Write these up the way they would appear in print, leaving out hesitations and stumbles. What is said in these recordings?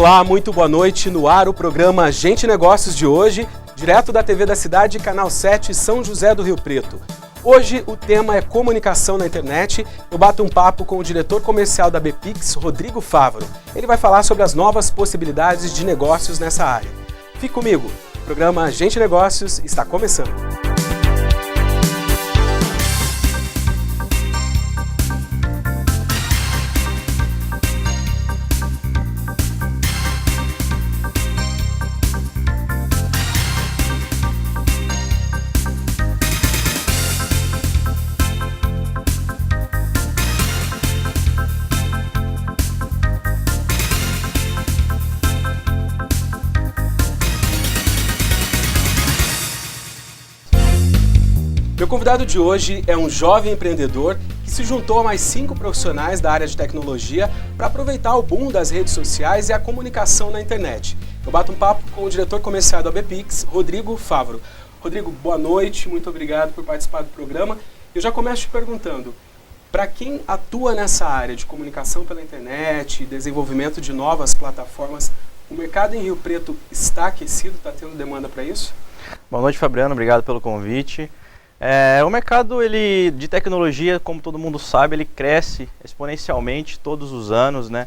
Olá, muito boa noite. No ar o programa Gente Negócios de hoje, direto da TV da Cidade, Canal 7, São José do Rio Preto. Hoje o tema é comunicação na internet. Eu bato um papo com o diretor comercial da BPix, Rodrigo Favaro. Ele vai falar sobre as novas possibilidades de negócios nessa área. Fique comigo, o programa Gente Negócios está começando. Meu convidado de hoje é um jovem empreendedor que se juntou a mais 5 profissionais da área de tecnologia para aproveitar o boom das redes sociais e a comunicação na internet. Eu bato um papo com o diretor comercial da BPix, Rodrigo Favaro. Rodrigo, boa noite, muito obrigado por participar do programa. Eu já começo te perguntando, para quem atua nessa área de comunicação pela internet, desenvolvimento de novas plataformas, o mercado em Rio Preto está aquecido, está tendo demanda para isso? Boa noite, Fabiano, obrigado pelo convite. O mercado de tecnologia, como todo mundo sabe, ele cresce exponencialmente todos os anos, né?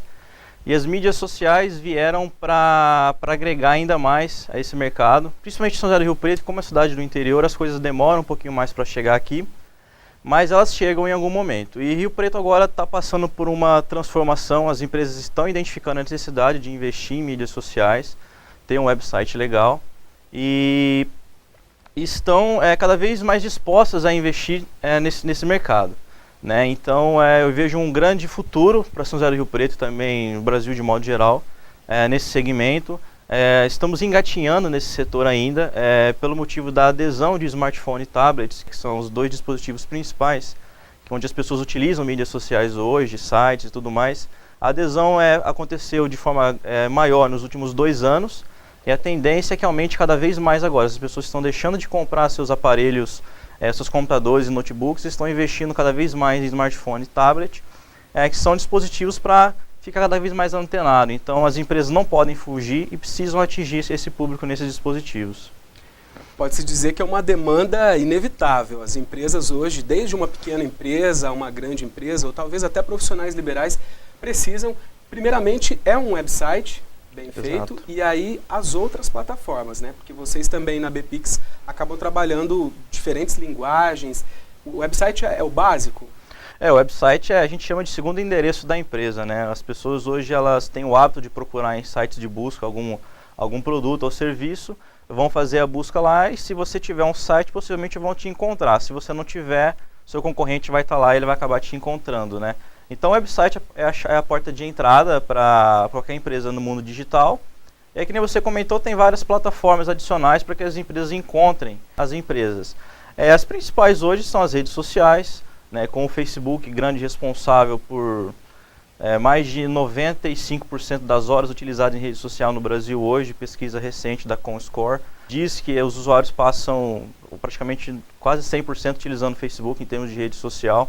E as mídias sociais vieram para agregar ainda mais a esse mercado, principalmente em São José do Rio Preto, como é cidade do interior, as coisas demoram um pouquinho mais para chegar aqui, mas elas chegam em algum momento. E Rio Preto agora está passando por uma transformação, as empresas estão identificando a necessidade de investir em mídias sociais, ter um website legal e estão cada vez mais dispostas a investir nesse mercado, né? Então eu vejo um grande futuro para São José do Rio Preto, também no Brasil de modo geral, nesse segmento. Estamos engatinhando nesse setor ainda, pelo motivo da adesão de smartphone e tablets, que são os dois dispositivos principais, onde as pessoas utilizam mídias sociais hoje, sites e tudo mais. A adesão aconteceu de forma maior nos últimos 2 anos, e a tendência é que aumente cada vez mais agora. As pessoas estão deixando de comprar seus aparelhos, seus computadores e notebooks, e estão investindo cada vez mais em smartphone e tablet, que são dispositivos para ficar cada vez mais antenado. Então as empresas não podem fugir e precisam atingir esse público nesses dispositivos. Pode-se dizer que é uma demanda inevitável. As empresas hoje, desde uma pequena empresa a uma grande empresa, ou talvez até profissionais liberais, precisam, primeiramente, um website bem feito, e aí as outras plataformas, né? Porque vocês também na BPix acabam trabalhando diferentes linguagens. O website é o básico? O website a gente chama de segundo endereço da empresa, né? As pessoas hoje elas têm o hábito de procurar em sites de busca algum produto ou serviço, vão fazer a busca lá, e se você tiver um site, possivelmente vão te encontrar. Se você não tiver, seu concorrente vai estar lá e ele vai acabar te encontrando, né? Então o website é a porta de entrada para qualquer empresa no mundo digital. E aí, que nem você comentou, tem várias plataformas adicionais para que as empresas encontrem as empresas. As principais hoje são as redes sociais, né, com o Facebook grande responsável por mais de 95% das horas utilizadas em rede social no Brasil hoje. Pesquisa recente da Comscore diz que os usuários passam praticamente quase 100% utilizando o Facebook em termos de rede social.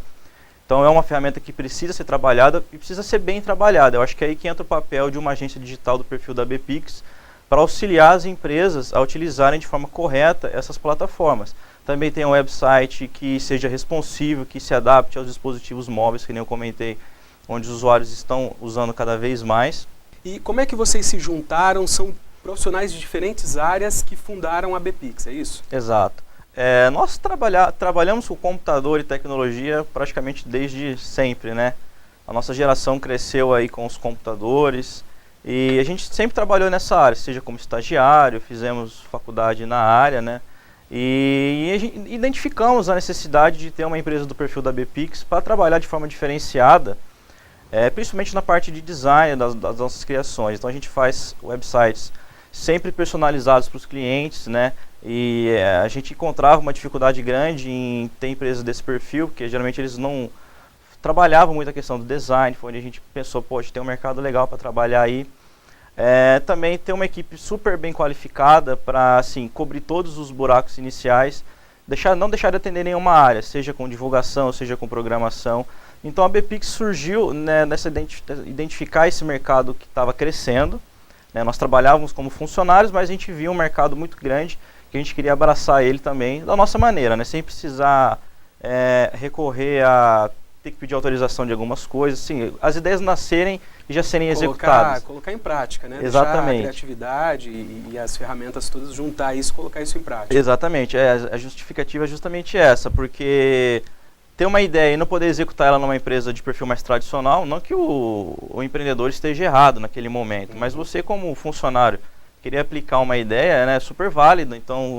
Então é uma ferramenta que precisa ser trabalhada e precisa ser bem trabalhada. Eu acho que é aí que entra o papel de uma agência digital do perfil da BPix para auxiliar as empresas a utilizarem de forma correta essas plataformas. Também tem um website que seja responsivo, que se adapte aos dispositivos móveis, que nem eu comentei, onde os usuários estão usando cada vez mais. E como é que vocês se juntaram? São profissionais de diferentes áreas que fundaram a BPix, é isso? Exato. Nós trabalhamos com computador e tecnologia praticamente desde sempre, né? A nossa geração cresceu aí com os computadores e a gente sempre trabalhou nessa área, seja como estagiário, fizemos faculdade na área, né? E a gente identificamos a necessidade de ter uma empresa do perfil da BPix para trabalhar de forma diferenciada, principalmente na parte de design das nossas criações. Então a gente faz websites sempre personalizados para os clientes, né? E a gente encontrava uma dificuldade grande em ter empresas desse perfil, porque geralmente eles não trabalhavam muito a questão do design. Foi onde a gente pensou, pode ter um mercado legal para trabalhar aí. Também ter uma equipe super bem qualificada para assim, cobrir todos os buracos iniciais, não deixar de atender nenhuma área, seja com divulgação, seja com programação. Então a BPix surgiu, né, nessa identificar esse mercado que estava crescendo, né? Nós trabalhávamos como funcionários, mas a gente via um mercado muito grande que a gente queria abraçar ele também da nossa maneira, né? Sem precisar recorrer a ter que pedir autorização de algumas coisas, assim, as ideias nascerem e já serem executadas. Colocar em prática, né? Exatamente. Deixar a criatividade e as ferramentas todas, juntar isso e colocar isso em prática. Exatamente, a justificativa é justamente essa, porque ter uma ideia e não poder executar ela numa empresa de perfil mais tradicional, não que o empreendedor esteja errado naquele momento, mas você como funcionário querer aplicar uma ideia, né, é super válida, então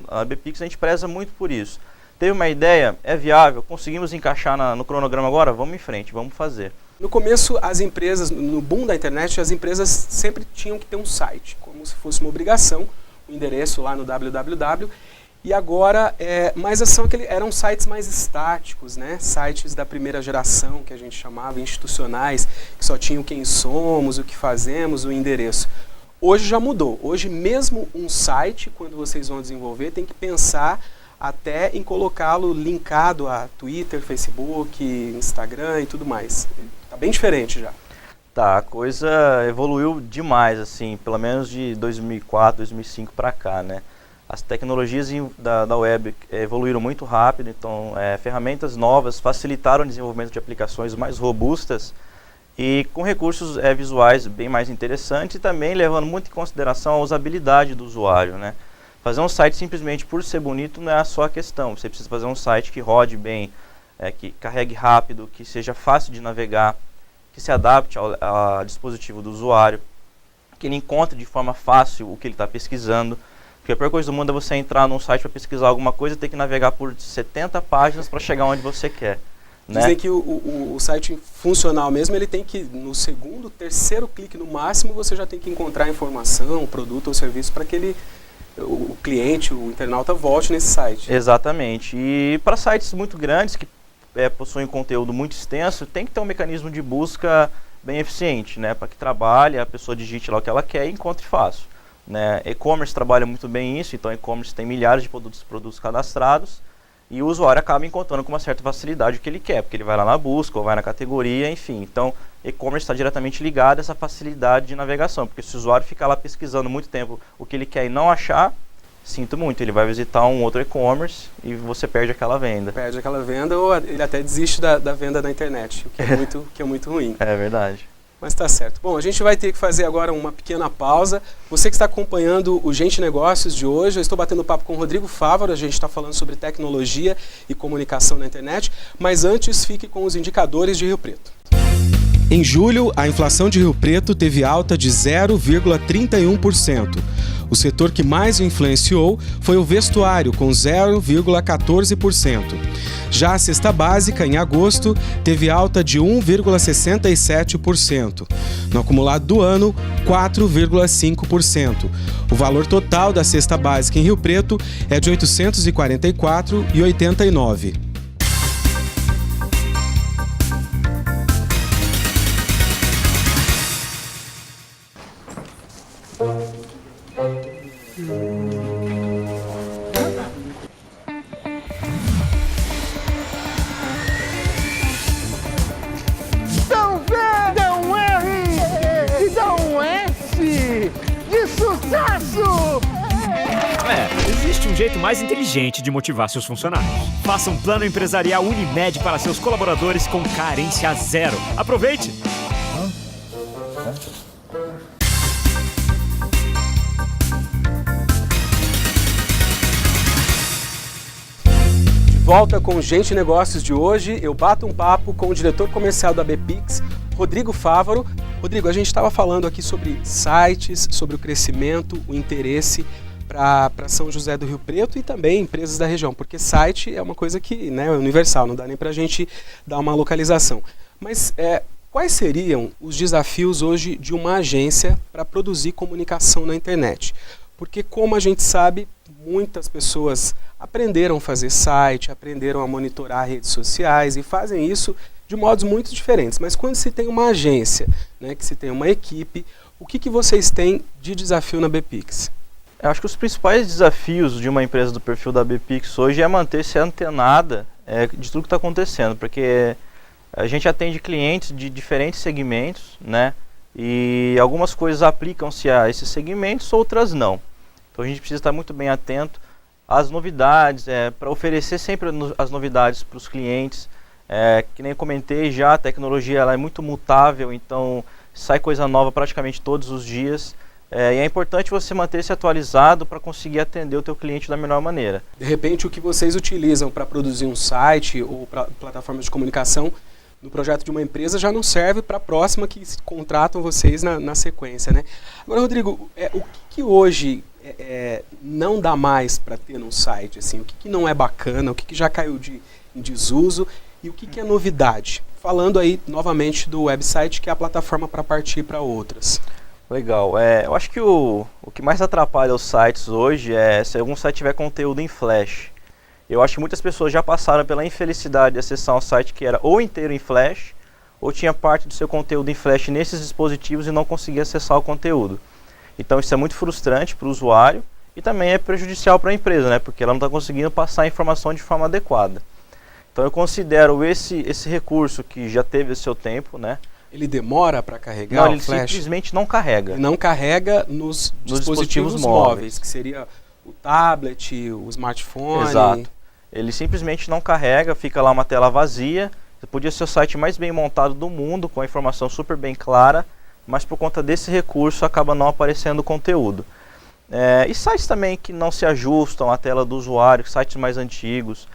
a BPix a gente preza muito por isso. Teve uma ideia, é viável, conseguimos encaixar no cronograma agora, vamos em frente, vamos fazer. No começo, as empresas, no boom da internet, as empresas sempre tinham que ter um site, como se fosse uma obrigação, um endereço lá no www. E agora, eram sites mais estáticos, né? Sites da primeira geração, que a gente chamava, institucionais, que só tinham quem somos, o que fazemos, o endereço. Hoje já mudou. Hoje, mesmo um site, quando vocês vão desenvolver, tem que pensar até em colocá-lo linkado a Twitter, Facebook, Instagram e tudo mais. Tá bem diferente já. Tá, a coisa evoluiu demais, assim, pelo menos de 2004, 2005 para cá, né? As tecnologias da web evoluíram muito rápido, então ferramentas novas facilitaram o desenvolvimento de aplicações mais robustas e com recursos visuais bem mais interessantes e também levando muito em consideração a usabilidade do usuário, né? Fazer um site simplesmente por ser bonito não é só a questão. Você precisa fazer um site que rode bem, que carregue rápido, que seja fácil de navegar, que se adapte ao dispositivo do usuário, que ele encontre de forma fácil o que ele está pesquisando. Porque a pior coisa do mundo é você entrar num site para pesquisar alguma coisa e ter que navegar por 70 páginas para chegar onde você quer. Né? Dizem que o site funcional mesmo, ele tem que, no segundo, terceiro clique no máximo, você já tem que encontrar informação, produto ou serviço para que o cliente, o internauta volte nesse site. Exatamente. E para sites muito grandes, que possuem conteúdo muito extenso, tem que ter um mecanismo de busca bem eficiente, né? Para que trabalhe, a pessoa digite lá o que ela quer e encontre fácil. Né? E-commerce trabalha muito bem isso, então e-commerce tem milhares de produtos cadastrados e o usuário acaba encontrando com uma certa facilidade o que ele quer, porque ele vai lá na busca ou vai na categoria, enfim. Então, e-commerce está diretamente ligado a essa facilidade de navegação, porque se o usuário ficar lá pesquisando muito tempo o que ele quer e não achar, sinto muito, ele vai visitar um outro e-commerce e você perde aquela venda. Perde aquela venda ou ele até desiste da venda na internet, o que é muito ruim. É verdade. Mas tá certo. Bom, a gente vai ter que fazer agora uma pequena pausa. Você que está acompanhando o Gente Negócios de hoje, eu estou batendo papo com o Rodrigo Fávaro, a gente está falando sobre tecnologia e comunicação na internet, mas antes fique com os indicadores de Rio Preto. Em julho, a inflação de Rio Preto teve alta de 0,31%. O setor que mais influenciou foi o vestuário, com 0,14%. Já a cesta básica, em agosto, teve alta de 1,67%. No acumulado do ano, 4,5%. O valor total da cesta básica em Rio Preto é de R$ 844,89. Existe um jeito mais inteligente de motivar seus funcionários. Faça um plano empresarial Unimed para seus colaboradores com carência zero. Aproveite! De volta com o Gente Negócios de hoje, eu bato um papo com o diretor comercial da BPix, Rodrigo Fávaro. Rodrigo, a gente estava falando aqui sobre sites, sobre o crescimento, o interesse para São José do Rio Preto e também empresas da região, porque site é uma coisa que, né, é universal, não dá nem para a gente dar uma localização. Mas quais seriam os desafios hoje de uma agência para produzir comunicação na internet? Porque, como a gente sabe, muitas pessoas aprenderam a fazer site, aprenderam a monitorar redes sociais e fazem isso de modos muito diferentes. Mas quando se tem uma agência, né, que se tem uma equipe, o que vocês têm de desafio na BPix? Eu acho que os principais desafios de uma empresa do perfil da BPix hoje é manter-se antenada de tudo que está acontecendo, porque a gente atende clientes de diferentes segmentos, né? E algumas coisas aplicam-se a esses segmentos, outras não. Então a gente precisa estar muito bem atento às novidades, para oferecer sempre as novidades para os clientes. Que nem comentei já, a tecnologia ela é muito mutável, então sai coisa nova praticamente todos os dias. E é importante você manter-se atualizado para conseguir atender o teu cliente da melhor maneira. De repente, o que vocês utilizam para produzir um site ou para plataformas de comunicação no projeto de uma empresa já não serve para a próxima que contratam vocês na sequência, né? Agora, Rodrigo, o que hoje não dá mais para ter num site? Assim, o que não é bacana, o que já caiu em desuso e o que é novidade? Falando aí novamente do website, que é a plataforma para partir para outras. Legal. Eu acho que o que mais atrapalha os sites hoje é se algum site tiver conteúdo em Flash. Eu acho que muitas pessoas já passaram pela infelicidade de acessar um site que era ou inteiro em Flash, ou tinha parte do seu conteúdo em Flash nesses dispositivos e não conseguia acessar o conteúdo. Então isso é muito frustrante para o usuário e também é prejudicial para a empresa, né? Porque ela não está conseguindo passar a informação de forma adequada. Então eu considero esse recurso que já teve o seu tempo, né? Ele demora para carregar o Flash? Não, ele simplesmente não carrega. Não carrega nos dispositivos móveis, que seria o tablet, o smartphone. Exato. Ele simplesmente não carrega, fica lá uma tela vazia. Podia ser o site mais bem montado do mundo, com a informação super bem clara, mas por conta desse recurso acaba não aparecendo conteúdo. E sites também que não se ajustam à tela do usuário, sites mais antigos.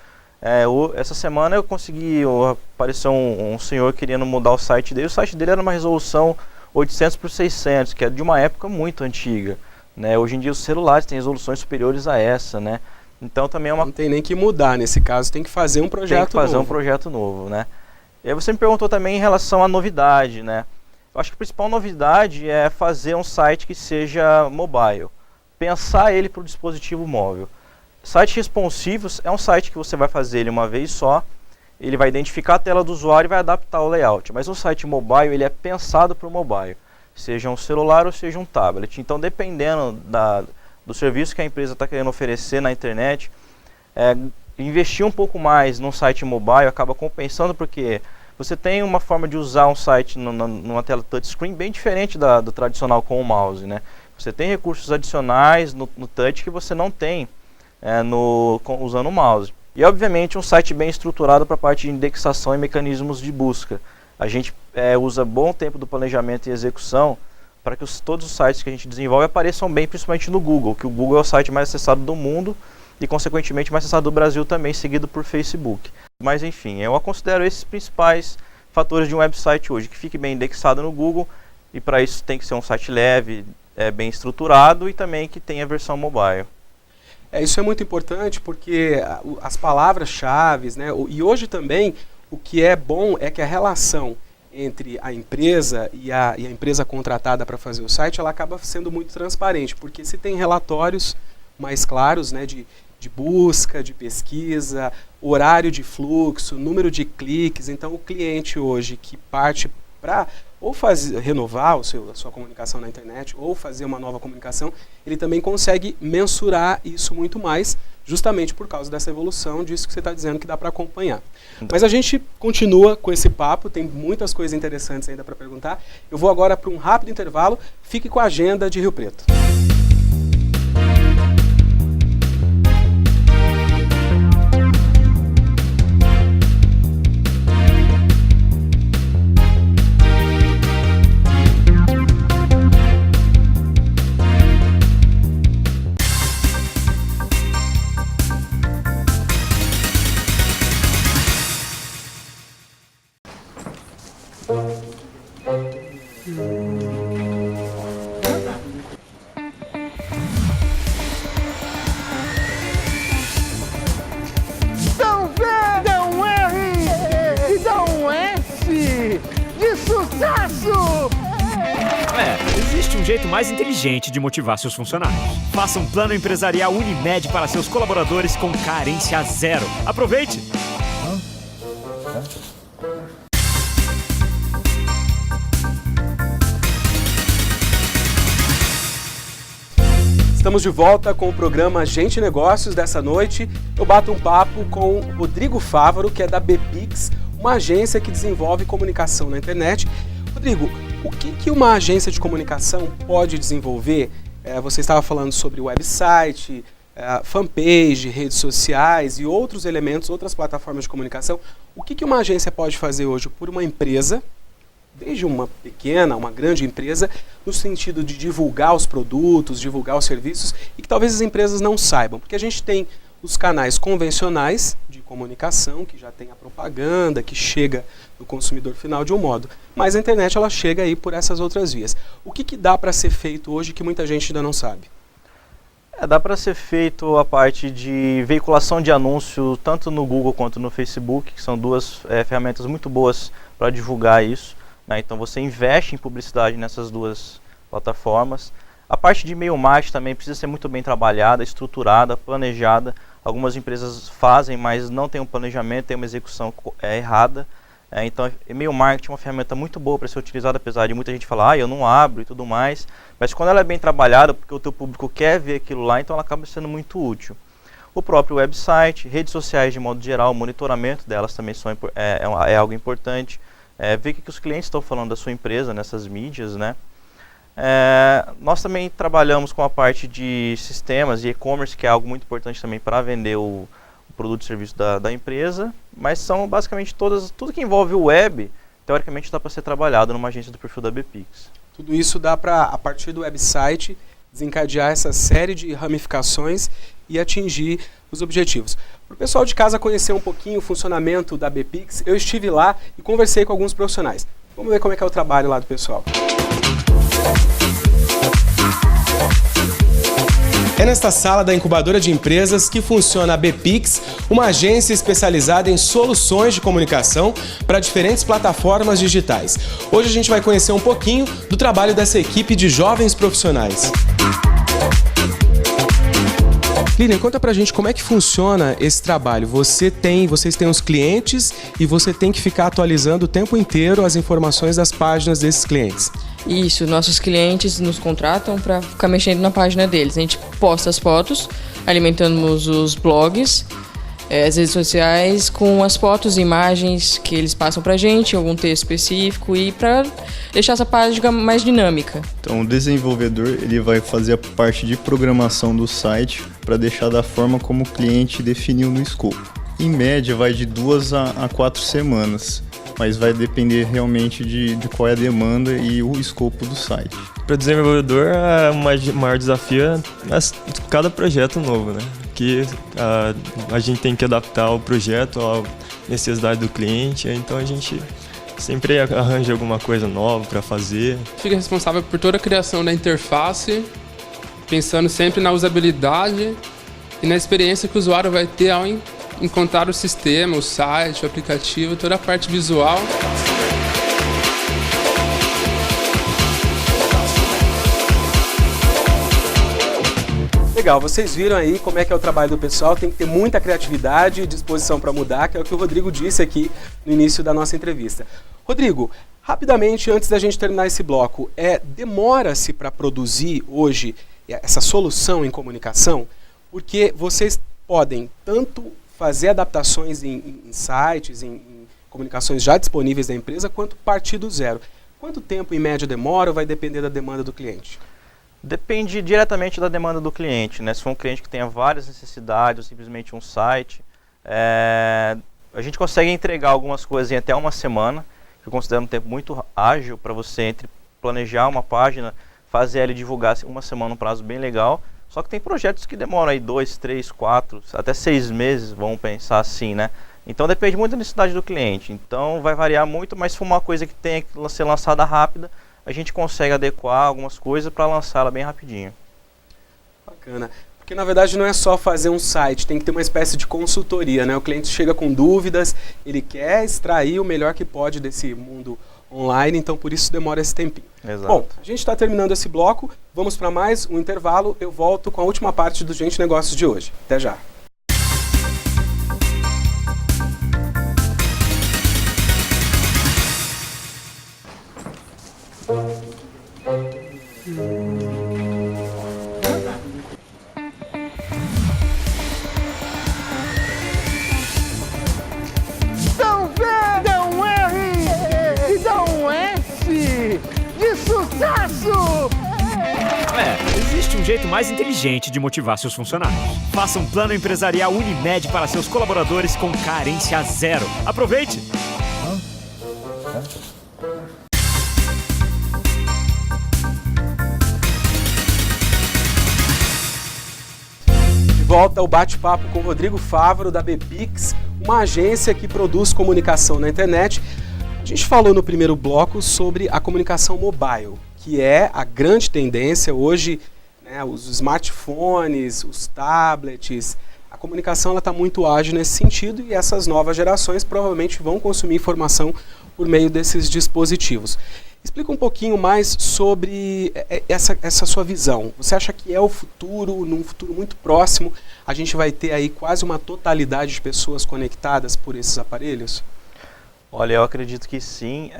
Essa semana apareceu um senhor querendo mudar o site dele. O site dele era uma resolução 800 por 600, que é de uma época muito antiga, né? Hoje em dia os celulares têm resoluções superiores a essa, né? Então também não tem nem que mudar nesse caso, tem que fazer um projeto novo. Tem que fazer um projeto novo, né? E aí você me perguntou também em relação à novidade, né? Eu acho que a principal novidade é fazer um site que seja mobile, pensar ele para o dispositivo móvel. Sites responsivos é um site que você vai fazer ele uma vez só, ele vai identificar a tela do usuário e vai adaptar o layout. Mas um site mobile, ele é pensado para o mobile, seja um celular ou seja um tablet. Então, dependendo do serviço que a empresa está querendo oferecer na internet, investir um pouco mais num site mobile acaba compensando, porque você tem uma forma de usar um site numa tela touchscreen bem diferente do tradicional com o mouse, né? Você tem recursos adicionais no touch que você não tem usando o mouse. E obviamente um site bem estruturado para a parte de indexação e mecanismos de busca. A gente usa bom tempo do planejamento e execução para que todos os sites que a gente desenvolve apareçam bem, principalmente no Google, que o Google é o site mais acessado do mundo e consequentemente mais acessado do Brasil também, seguido por Facebook. Mas enfim, eu considero esses principais fatores de um website hoje, que fique bem indexado no Google, e para isso tem que ser um site leve, bem estruturado e também que tenha versão mobile. Isso é muito importante porque as palavras-chave, né, e hoje também o que é bom é que a relação entre a empresa e a empresa contratada para fazer o site, ela acaba sendo muito transparente, porque se tem relatórios mais claros, né, de busca, de pesquisa, horário de fluxo, número de cliques, então o cliente hoje que parte para ou renovar a sua comunicação na internet, ou fazer uma nova comunicação, ele também consegue mensurar isso muito mais, justamente por causa dessa evolução, disso que você está dizendo que dá para acompanhar. Mas a gente continua com esse papo, tem muitas coisas interessantes ainda para perguntar. Eu vou agora para um rápido intervalo, fique com a agenda de Rio Preto. Existe um jeito mais inteligente de motivar seus funcionários. Faça um plano empresarial Unimed para seus colaboradores com carência zero. Aproveite! Estamos de volta com o programa Gente Negócios. Dessa noite eu bato um papo com o Rodrigo Fávaro, que é da Bpix, uma agência que desenvolve comunicação na internet. Rodrigo, o que uma agência de comunicação pode desenvolver? Você estava falando sobre website, fanpage, redes sociais e outros elementos, outras plataformas de comunicação. O que uma agência pode fazer hoje por uma empresa, desde uma pequena, uma grande empresa, no sentido de divulgar os produtos, divulgar os serviços, e que talvez as empresas não saibam? Porque a gente tem os canais convencionais de comunicação, que já tem a propaganda, que chega no consumidor final de um modo. Mas a internet ela chega aí por essas outras vias. O que dá para ser feito hoje que muita gente ainda não sabe? Dá para ser feito a parte de veiculação de anúncio, tanto no Google quanto no Facebook, que são duas ferramentas muito boas para divulgar isso, né? Então você investe em publicidade nessas duas plataformas. A parte de e-mail marketing também precisa ser muito bem trabalhada, estruturada, planejada. Algumas empresas fazem, mas não tem um planejamento, tem uma execução errada. Então, e-mail marketing é uma ferramenta muito boa para ser utilizada, apesar de muita gente falar, eu não abro e tudo mais. Mas quando ela é bem trabalhada, porque o teu público quer ver aquilo lá, então ela acaba sendo muito útil. O próprio website, redes sociais de modo geral, o monitoramento delas também é algo importante. Ver o que os clientes estão falando da sua empresa nessas mídias, né? Nós também trabalhamos com a parte de sistemas e e-commerce, que é algo muito importante também para vender o produto e serviço da empresa, mas são basicamente tudo que envolve o web, teoricamente dá para ser trabalhado numa agência do perfil da BPix. Tudo isso dá para, a partir do website, desencadear essa série de ramificações e atingir os objetivos. Para o pessoal de casa conhecer um pouquinho o funcionamento da BPix, eu estive lá e conversei com alguns profissionais. Vamos ver como é que é o trabalho lá do pessoal. É nesta sala da incubadora de empresas que funciona a BPix, uma agência especializada em soluções de comunicação para diferentes plataformas digitais. Hoje a gente vai conhecer um pouquinho do trabalho dessa equipe de jovens profissionais. Lilian, conta pra gente como é que funciona esse trabalho. Vocês têm os clientes e você tem que ficar atualizando o tempo inteiro as informações das páginas desses clientes. Isso, nossos clientes nos contratam para ficar mexendo na página deles. A gente posta as fotos, alimentamos os blogs, as redes sociais com as fotos e imagens que eles passam pra gente, algum texto específico, e para deixar essa página mais dinâmica. Então o desenvolvedor ele vai fazer a parte de programação do site para deixar da forma como o cliente definiu no escopo. Em média vai de 2 a 4 semanas, mas vai depender realmente de qual é a demanda e o escopo do site. Para o desenvolvedor, o maior desafio é cada projeto novo, né? Que a gente tem que adaptar o projeto à necessidade do cliente, então a gente sempre arranja alguma coisa nova para fazer. Fica responsável por toda a criação da interface, pensando sempre na usabilidade e na experiência que o usuário vai ter ao encontrar o sistema, o site, o aplicativo, toda a parte visual. Legal, vocês viram aí como é que é o trabalho do pessoal, tem que ter muita criatividade e disposição para mudar, que é o que o Rodrigo disse aqui no início da nossa entrevista. Rodrigo, rapidamente, antes da gente terminar esse bloco, demora-se para produzir hoje essa solução em comunicação? Porque vocês podem tanto fazer adaptações em sites, em comunicações já disponíveis da empresa, quanto partir do zero. Quanto tempo em média demora ou vai depender da demanda do cliente? Depende diretamente da demanda do cliente, né? Se for um cliente que tenha várias necessidades ou simplesmente um site, a gente consegue entregar algumas coisas em até uma semana, que eu considero um tempo muito ágil para você entre planejar uma página, fazer ela e divulgar uma semana, um prazo bem legal. Só que tem projetos que demoram aí 2, 3, 4, até 6 meses, vamos pensar assim, né? Então depende muito da necessidade do cliente. Então vai variar muito, mas se for uma coisa que tenha que ser lançada rápida, a gente consegue adequar algumas coisas para lançá-la bem rapidinho. Bacana. Porque na verdade não é só fazer um site, tem que ter uma espécie de consultoria, né? O cliente chega com dúvidas, ele quer extrair o melhor que pode desse mundo online, então por isso demora esse tempinho. Exato. Bom, a gente está terminando esse bloco, vamos para mais um intervalo, eu volto com a última parte do Gente Negócios de hoje. Até já! Dá um V, dá um R e dá um S. Sucesso! Existe um jeito mais inteligente de motivar seus funcionários. Faça um plano empresarial Unimed para seus colaboradores com carência zero. Aproveite! De volta ao bate-papo com o Rodrigo Favaro, da Bpix, uma agência que produz comunicação na internet. A gente falou no primeiro bloco sobre a comunicação mobile, que é a grande tendência hoje, né, os smartphones, os tablets, a comunicação está muito ágil nesse sentido e essas novas gerações provavelmente vão consumir informação por meio desses dispositivos. Explica um pouquinho mais sobre essa sua visão. Você acha que é o futuro, num futuro muito próximo, a gente vai ter aí quase uma totalidade de pessoas conectadas por esses aparelhos? Olha, eu acredito que sim.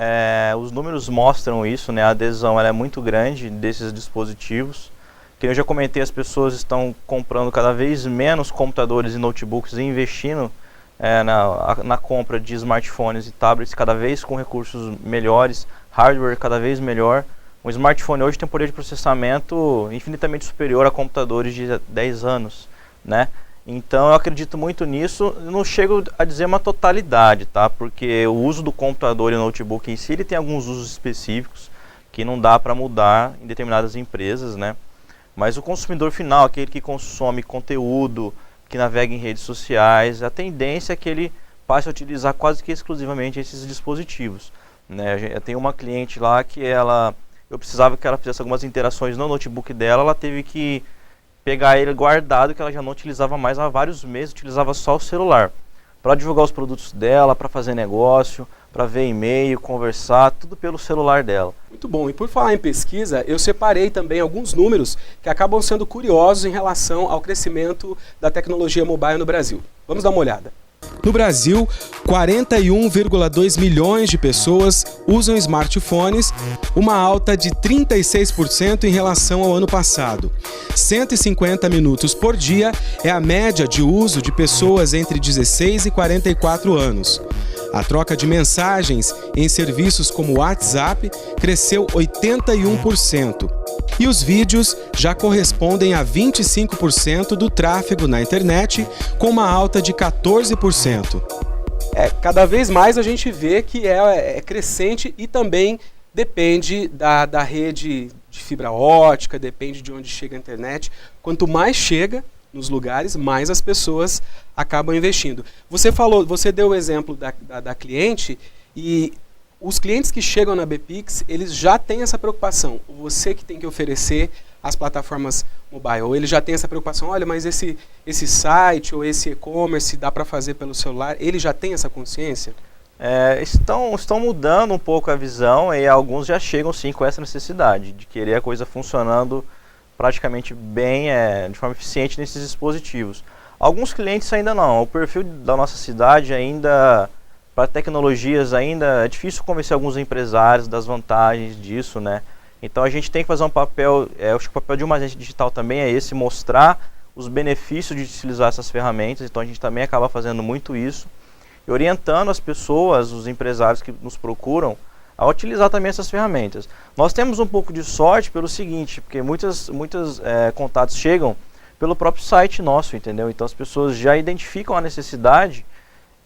Os números mostram isso, né? A adesão ela é muito grande desses dispositivos. Que eu já comentei, as pessoas estão comprando cada vez menos computadores e notebooks e investindo na compra de smartphones e tablets cada vez com recursos melhores, hardware cada vez melhor. Um smartphone hoje tem um poder de processamento infinitamente superior a computadores de 10 anos, né? Então eu acredito muito nisso. Eu não chego a dizer uma totalidade, tá? Porque o uso do computador e o notebook em si, ele tem alguns usos específicos que não dá para mudar em determinadas empresas, né? Mas o consumidor final, aquele que consome conteúdo, que navega em redes sociais, a tendência é que ele passe a utilizar quase que exclusivamente esses dispositivos, né? Eu tenho uma cliente lá que eu precisava que ela fizesse algumas interações no notebook dela, ela teve que pegar ele guardado, que ela já não utilizava mais há vários meses, utilizava só o celular para divulgar os produtos dela, para fazer negócio, para ver e-mail, conversar, tudo pelo celular dela. Muito bom. E por falar em pesquisa, eu separei também alguns números que acabam sendo curiosos em relação ao crescimento da tecnologia mobile no Brasil. Vamos dar uma olhada. No Brasil, 41,2 milhões de pessoas usam smartphones, uma alta de 36% em relação ao ano passado. 150 minutos por dia é a média de uso de pessoas entre 16 e 44 anos. A troca de mensagens em serviços como o WhatsApp cresceu 81%. E os vídeos já correspondem a 25% do tráfego na internet, com uma alta de 14%. Cada vez mais a gente vê que é crescente e também depende da rede de fibra ótica, depende de onde chega a internet. Quanto mais chega nos lugares, mais as pessoas acabam investindo. Você deu o exemplo da cliente e os clientes que chegam na Bpix, eles já têm essa preocupação. Você que tem que oferecer as plataformas mobile, ou ele já tem essa preocupação, olha, mas esse site ou esse e-commerce dá para fazer pelo celular, ele já tem essa consciência? Estão mudando um pouco a visão e alguns já chegam sim com essa necessidade de querer a coisa funcionando praticamente bem, de forma eficiente nesses dispositivos. Alguns clientes ainda não. O perfil da nossa cidade ainda, para tecnologias ainda, é difícil convencer alguns empresários das vantagens disso, né? Então a gente tem que fazer um papel, acho que o papel de uma agência digital também é esse, mostrar os benefícios de utilizar essas ferramentas. Então a gente também acaba fazendo muito isso e orientando as pessoas, os empresários que nos procuram, a utilizar também essas ferramentas. Nós temos um pouco de sorte pelo seguinte, porque muitos contatos chegam pelo próprio site nosso, entendeu? Então as pessoas já identificam a necessidade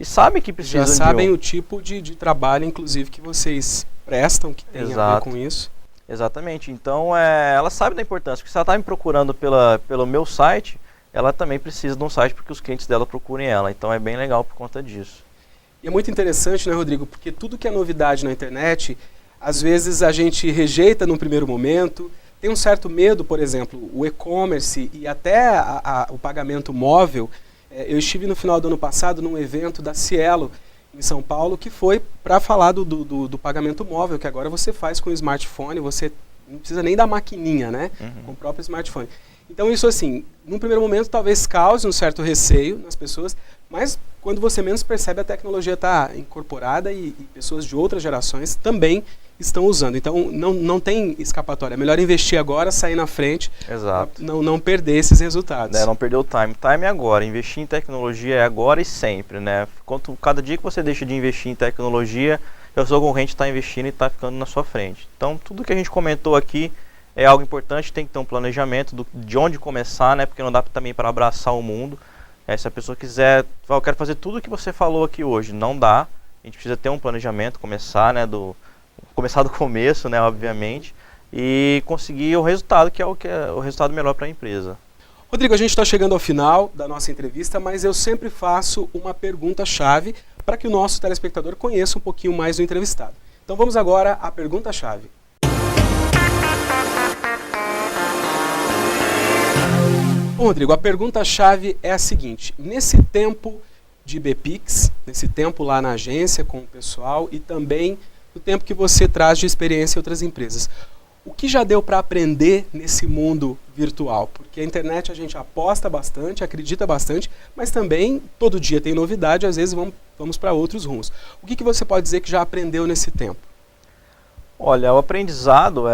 e sabem que precisam já sabem o tipo de trabalho, inclusive, que vocês prestam, que tem a ver com isso. Exatamente. Então ela sabe da importância, porque se ela está me procurando pelo meu site, ela também precisa de um site porque os clientes dela procurem ela. Então é bem legal por conta disso. E é muito interessante, né, Rodrigo? Porque tudo que é novidade na internet, às vezes a gente rejeita num primeiro momento, tem um certo medo, por exemplo, o e-commerce e até o pagamento móvel. Eu estive no final do ano passado num evento da Cielo, em São Paulo, que foi para falar do pagamento móvel, que agora você faz com o smartphone, você não precisa nem da maquininha, né? Com o próprio smartphone. Então isso, assim, num primeiro momento talvez cause um certo receio nas pessoas, mas quando você menos percebe, a tecnologia está incorporada e pessoas de outras gerações também estão usando. Então não tem escapatória. É melhor investir agora, sair na frente, não perder esses resultados. Não perder o time. O time é agora. Investir em tecnologia é agora e sempre, né? Cada dia que você deixa de investir em tecnologia, o seu concorrente está investindo e está ficando na sua frente. Então, tudo que a gente comentou aqui é algo importante, tem que ter um planejamento de onde começar, né? Porque não dá também para abraçar o mundo. Se a pessoa quiser, eu quero fazer tudo o que você falou aqui hoje, não dá. A gente precisa ter um planejamento, começar, né, começar do começo, né, obviamente, e conseguir o resultado, que é o resultado melhor para a empresa. Rodrigo, a gente está chegando ao final da nossa entrevista, mas eu sempre faço uma pergunta-chave para que o nosso telespectador conheça um pouquinho mais do entrevistado. Então vamos agora à pergunta-chave. Bom, Rodrigo, a pergunta-chave é a seguinte: nesse tempo de BPix, nesse tempo lá na agência com o pessoal e também no tempo que você traz de experiência em outras empresas, o que já deu para aprender nesse mundo virtual? Porque a internet a gente aposta bastante, acredita bastante, mas também todo dia tem novidade, às vezes vamos para outros rumos. O que você pode dizer que já aprendeu nesse tempo? Olha, o aprendizado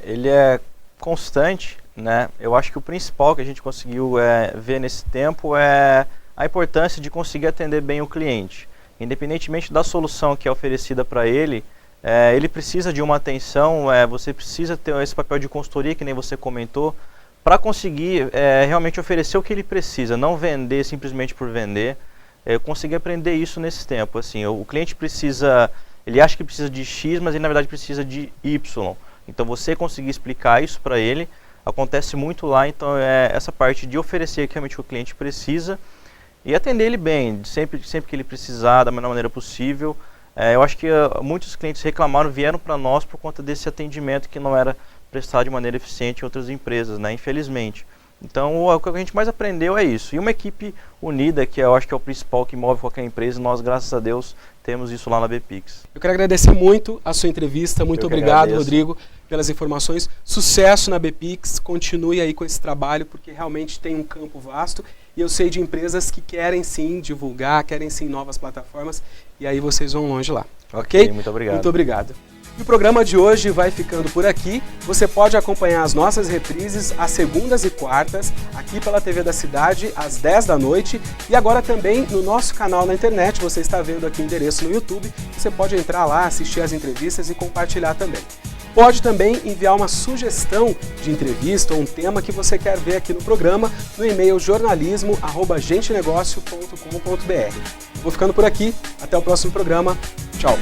ele é constante, né? Eu acho que o principal que a gente conseguiu ver nesse tempo é a importância de conseguir atender bem o cliente. Independentemente da solução que é oferecida para ele, ele precisa de uma atenção, você precisa ter esse papel de consultoria, que nem você comentou, para conseguir realmente oferecer o que ele precisa, não vender simplesmente por vender. Eu consegui aprender isso nesse tempo. Assim, o cliente precisa, ele acha que precisa de X, mas ele na verdade precisa de Y. Então você conseguir explicar isso para ele, acontece muito lá. Então essa parte de oferecer o que realmente o cliente precisa e atender ele bem, sempre que ele precisar, da melhor maneira possível. Eu acho que muitos clientes reclamaram, vieram para nós por conta desse atendimento que não era prestado de maneira eficiente em outras empresas, né, infelizmente. Então o que a gente mais aprendeu é isso. E uma equipe unida, que eu acho que é o principal que move qualquer empresa, nós, graças a Deus, temos isso lá na BPix. Eu quero agradecer muito a sua entrevista, muito obrigado, Rodrigo, pelas informações. Sucesso na BPix, continue aí com esse trabalho, porque realmente tem um campo vasto. E eu sei de empresas que querem sim divulgar, querem sim novas plataformas, e aí vocês vão longe lá, ok? Muito obrigado. Muito obrigado. E o programa de hoje vai ficando por aqui. Você pode acompanhar as nossas reprises às segundas e quartas, aqui pela TV da Cidade, às 10 da noite. E agora também no nosso canal na internet, você está vendo aqui o endereço no YouTube. Você pode entrar lá, assistir as entrevistas e compartilhar também. Pode também enviar uma sugestão de entrevista ou um tema que você quer ver aqui no programa no e-mail jornalismo@gentenegócio.com.br. Vou ficando por aqui. Até o próximo programa. Tchau.